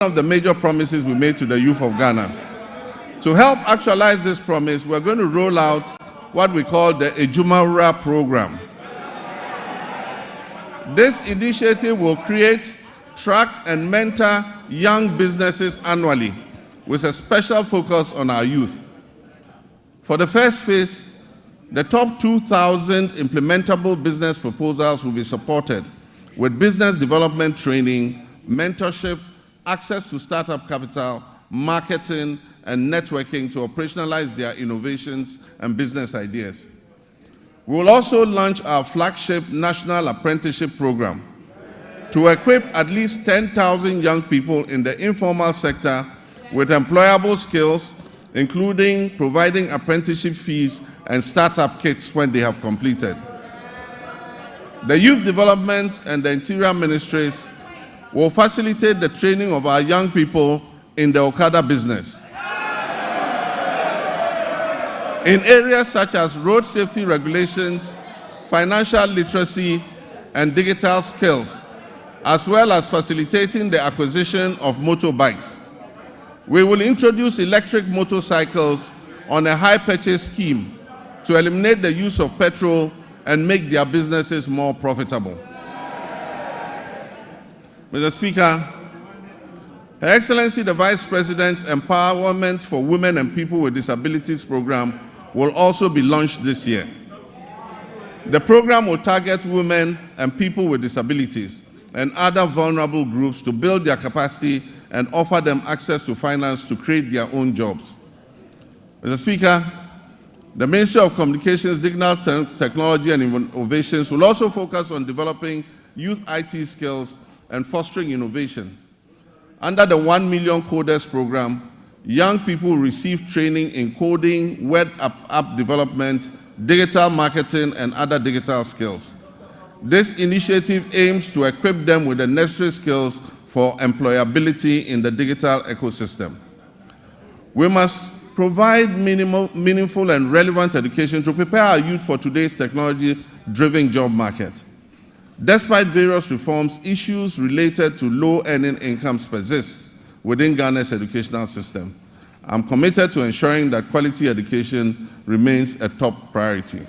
of the major promises we made to the youth of Ghana. To help actualize this promise, we're going to roll out what we call the Ejumawura program. This initiative will create, track, and mentor young businesses annually with a special focus on our youth. For the first phase, the top 2,000 implementable business proposals will be supported with business development training, mentorship, access to startup capital, marketing, and networking to operationalize their innovations and business ideas. We will also launch our flagship National Apprenticeship Program to equip at least 10,000 young people in the informal sector with employable skills, including providing apprenticeship fees and startup kits when they have completed. The Youth Development and the Interior Ministries will facilitate the training of our young people in the Okada business in areas such as road safety regulations, financial literacy, and digital skills, as well as facilitating the acquisition of motorbikes. We will introduce electric motorcycles on a hire purchase scheme to eliminate the use of petrol and make their businesses more profitable. Mr. Speaker, Her Excellency the Vice President's Empowerment for Women and People with Disabilities program will also be launched this year. The program will target women and people with disabilities and other vulnerable groups to build their capacity and offer them access to finance to create their own jobs. Mr. Speaker, the Ministry of Communications, Digital Technology and Innovations will also focus on developing youth IT skills and fostering innovation. Under the 1 Million Coders program, young people receive training in coding, web app development, digital marketing, and other digital skills. This initiative aims to equip them with the necessary skills for employability in the digital ecosystem. We must provide meaningful and relevant education to prepare our youth for today's technology-driven job market. Despite various reforms, issues related to low-earning incomes persist within Ghana's educational system. I'm committed to ensuring that quality education remains a top priority.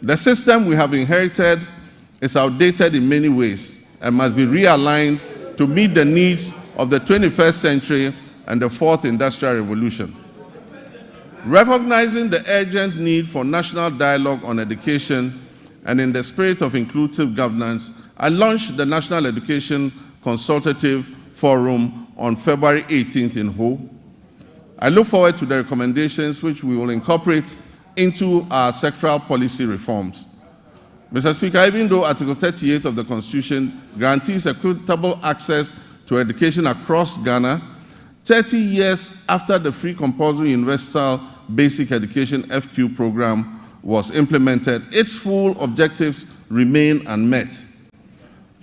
The system we have inherited is outdated in many ways and must be realigned to meet the needs of the 21st century and the fourth industrial revolution. Recognizing the urgent need for national dialogue on education and in the spirit of inclusive governance, I launched the National Education Consultative Forum on February 18th in Ho. I look forward to the recommendations which we will incorporate into our sectoral policy reforms. Mr. Speaker, even though Article 38 of the Constitution guarantees equitable access to education across Ghana, 30 years after the Free Compulsory Universal Basic Education FQ program was implemented, its full objectives remain unmet.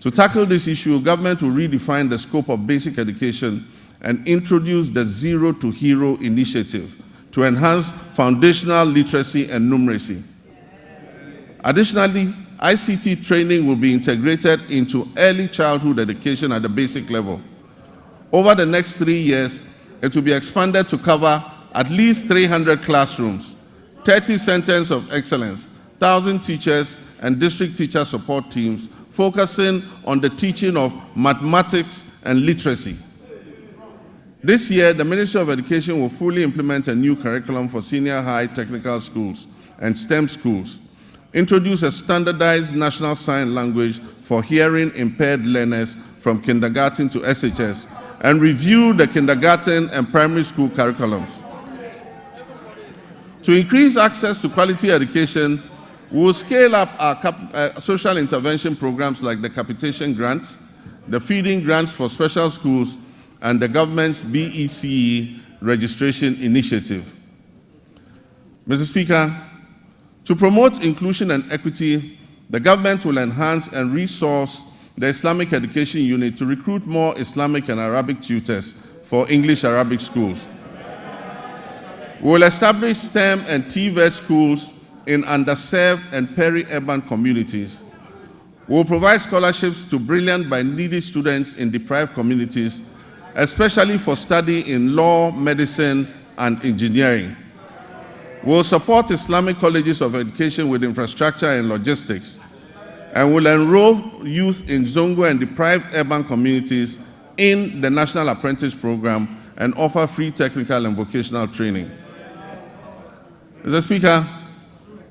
To tackle this issue, government will redefine the scope of basic education and introduce the Zero to Hero initiative to enhance foundational literacy and numeracy. Additionally, ICT training will be integrated into early childhood education at the basic level. Over the next 3 years, it will be expanded to cover at least 300 classrooms, 30 centers of excellence, 1,000 teachers and district teacher support teams focusing on the teaching of mathematics and literacy. This year, the Ministry of Education will fully implement a new curriculum for senior high technical schools and STEM schools, introduce a standardized national sign language for hearing impaired learners from kindergarten to SHS, and review the kindergarten and primary school curriculums. To increase access to quality education, we will scale up our social intervention programs like the capitation grants, the feeding grants for special schools, and the government's BECE registration initiative. Mr. Speaker, to promote inclusion and equity, the government will enhance and resource the Islamic Education Unit to recruit more Islamic and Arabic tutors for English-Arabic schools. We will establish STEM and TVET schools in underserved and peri-urban communities. We will provide scholarships to brilliant but needy students in deprived communities, especially for study in law, medicine, and engineering. We will support Islamic colleges of education with infrastructure and logistics, and will enroll youth in Zongo and deprived urban communities in the National Apprentice Program and offer free technical and vocational training. Mr. Speaker,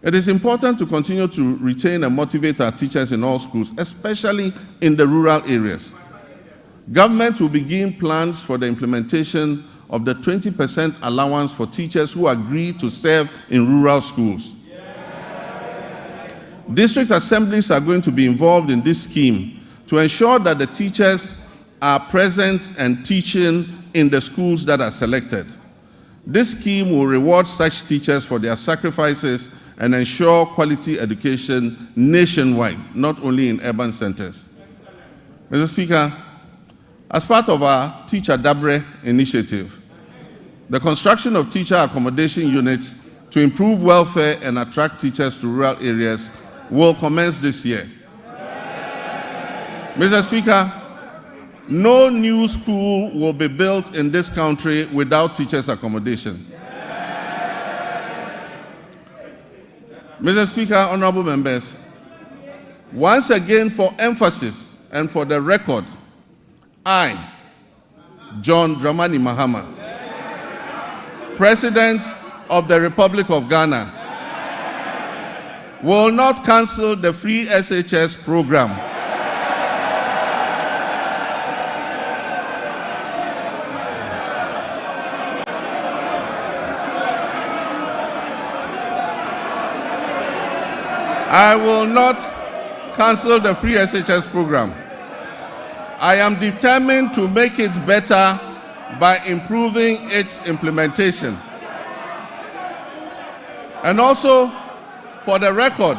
it is important to continue to retain and motivate our teachers in all schools, especially in the rural areas. Government will begin plans for the implementation of the 20% allowance for teachers who agree to serve in rural schools. District assemblies are going to be involved in this scheme to ensure that the teachers are present and teaching in the schools that are selected. This scheme will reward such teachers for their sacrifices and ensure quality education nationwide, not only in urban centers. Mr. Speaker, as part of our Teacher Dabre initiative, the construction of teacher accommodation units to improve welfare and attract teachers to rural areas will commence this year. Mr. Speaker, no new school will be built in this country without teachers' accommodation. Mr. Speaker, honorable members, once again for emphasis and for the record, I, John Dramani Mahama, President of the Republic of Ghana, will not cancel the free SHS program. I will not cancel the free SHS program. I am determined to make it better by improving its implementation. And also, for the record,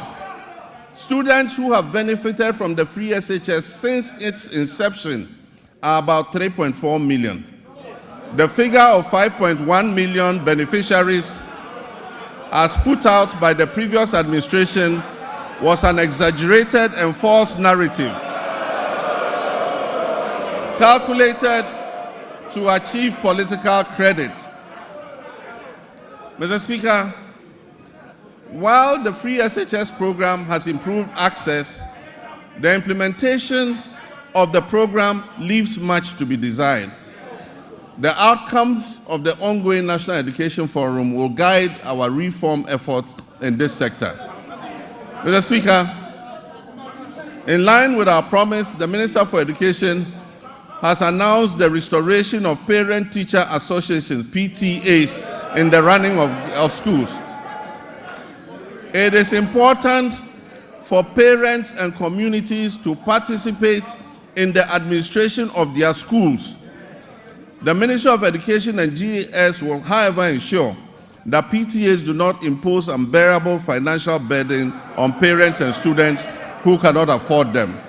students who have benefited from the free SHS since its inception are about 3.4 million. The figure of 5.1 million beneficiaries, as put out by the previous administration, was an exaggerated and false narrative calculated to achieve political credit. Mr. Speaker, while the free SHS program has improved access, the implementation of the program leaves much to be desired. The outcomes of the ongoing National Education Forum will guide our reform efforts in this sector. Mr. Speaker, in line with our promise, the Minister for Education has announced the restoration of parent-teacher associations, PTAs, in the running of schools. It is important for parents and communities to participate in the administration of their schools. The Ministry of Education and GAS will, however, ensure that PTAs do not impose unbearable financial burden on parents and students who cannot afford them.